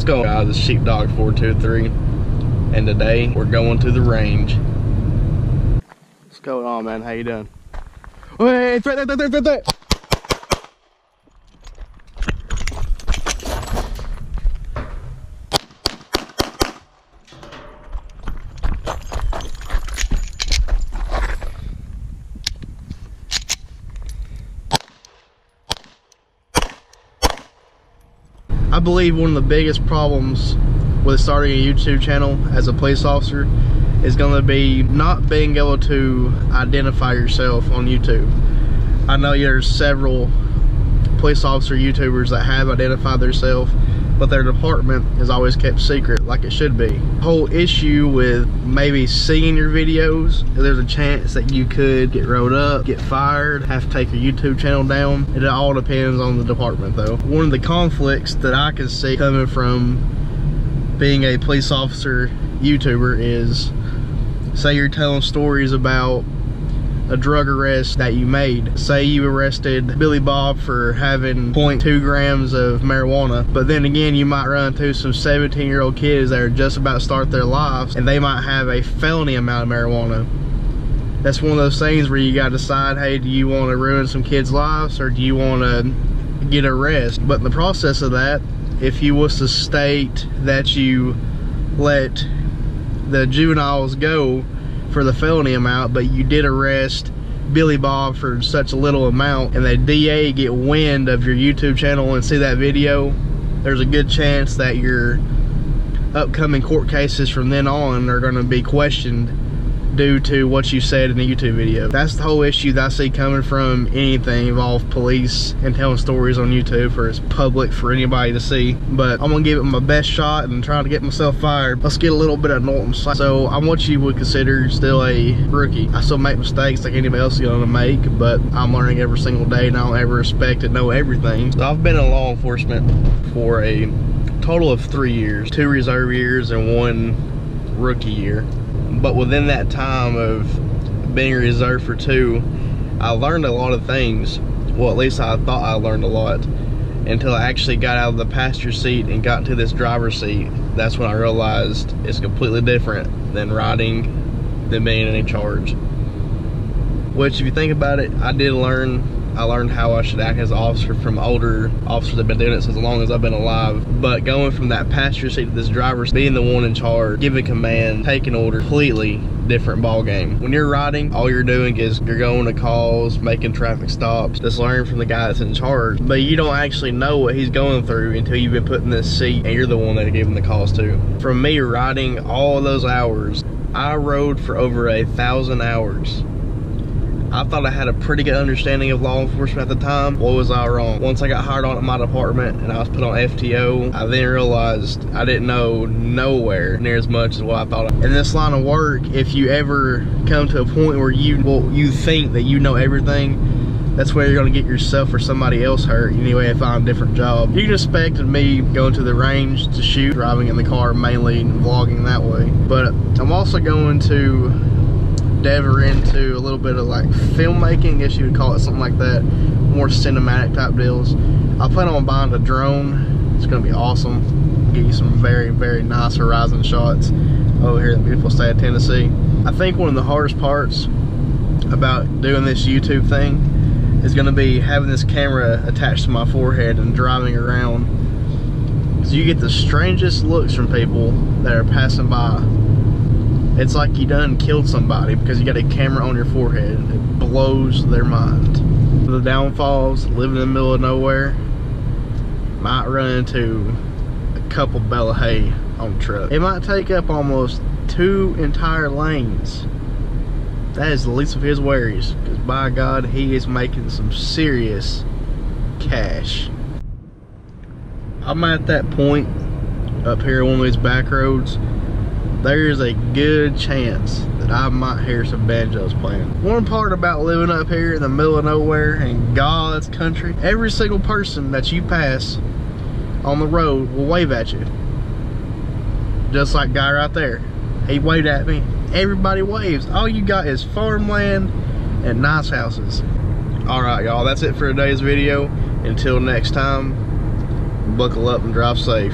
What's going on, guys? It's Sheepdog 423, and today we're going to the range. What's going on, man? How you doing? Hey, it's right there. I believe one of the biggest problems with starting a YouTube channel as a police officer is going to be not being able to identify yourself on YouTube. I know there's several police officer YouTubers that have identified themselves, but their department is always kept secret like it should be. The whole issue with maybe seeing your videos, there's a chance that you could get rolled up, get fired, have to take your YouTube channel down. It all depends on the department though. One of the conflicts that I can see coming from being a police officer YouTuber is, say you're telling stories about a drug arrest that you made. Say you arrested Billy Bob for having 0.2 grams of marijuana, but then again you might run into some 17-year-old kids that are just about to start their lives and they might have a felony amount of marijuana. That's one of those things where you gotta decide, hey, do you want to ruin some kids' lives or do you want to get arrested? But in the process of that, if you was to state that you let the juveniles go for the felony amount, but you did arrest Billy Bob for such a little amount, and the DA get wind of your YouTube channel and see that video, there's a good chance that your upcoming court cases from then on are going to be questioned due to what you said in the YouTube video. That's the whole issue that I see coming from anything involved police and telling stories on YouTube for it's public for anybody to see. But I'm gonna give it my best shot and try to get myself fired. Let's get a little bit of Norton. So I'm what you would consider still a rookie. I still make mistakes like anybody else is gonna make, but I'm learning every single day and I don't ever expect to know everything. So I've been in law enforcement for a total of 3 years, 2 reserve years and 1 rookie year. But within that time of being reserved for 2, I learned a lot of things. Well, at least I thought I learned a lot until I actually got out of the passenger seat and got into this driver's seat. That's when I realized it's completely different than riding than being in charge. Which, if you think about it, I learned how I should act as an officer from older officers that have been doing it since as long as I've been alive. But going from that passenger seat to this driver's, being the one in charge, giving command, taking order, completely different ball game. When you're riding, all you're doing is you're going to calls, making traffic stops, just learning from the guy that's in charge. But you don't actually know what he's going through until you've been put in this seat and you're the one that are giving the calls to. From me riding all of those hours, I rode for over 1,000 hours. I thought I had a pretty good understanding of law enforcement at the time. What was I wrong? Once I got hired on at my department and I was put on FTO, I then realized I didn't know nowhere near as much as what I thought. In this line of work, if you ever come to a point where you think that you know everything, that's where you're gonna get yourself or somebody else hurt anyway if I find a different job. You can expect me going to the range to shoot, driving in the car mainly and vlogging that way. But I'm also going to endeavor into a little bit of like filmmaking, I guess you would call it something like that, more cinematic type deals. I plan on buying a drone. It's gonna be awesome. Get you some very, very nice horizon shots over here in the beautiful state of Tennessee. I think one of the hardest parts about doing this YouTube thing is gonna be having this camera attached to my forehead and driving around, because you get the strangest looks from people that are passing by. It's like you done killed somebody because you got a camera on your forehead. It blows their mind. The downfalls, living in the middle of nowhere, might run into a couple bale of hay on the truck. It might take up almost 2 entire lanes. That is the least of his worries, because by God, he is making some serious cash. I'm at that point up here on one of these back roads. There's a good chance that I might hear some banjos playing. One part about living up here in the middle of nowhere in God's country, every single person that you pass on the road will wave at you. Just like guy right there. He waved at me. Everybody waves. All you got is farmland and nice houses. Alright y'all, that's it for today's video. Until next time, buckle up and drive safe.